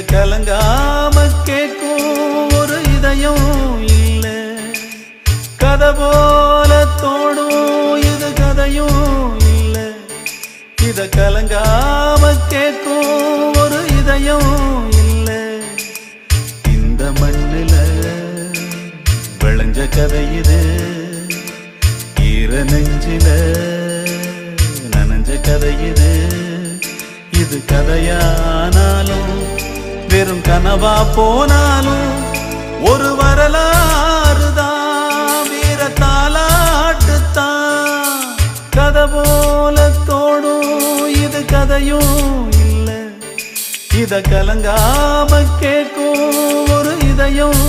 கலங்காம கேட்கும் ஒரு இதயம் இல்ல. கதை போல தோடும் இது கதையும் இல்ல. இத கலங்காம கேட்கும் ஒரு இதயம் இல்ல. இந்த மண்ணில விளைஞ்ச கதை இது, ஈர நெஞ்சில நனைஞ்ச கதை இது. இது கதையானாலும் வெறும் கனவா போனாலும் ஒரு வரலாறுதான், வீர தாலாட்டுத்தான். கதை போல தோடும் இது கதையும் இல்ல. இத கலங்காம கேட்கும் ஒரு இதயம்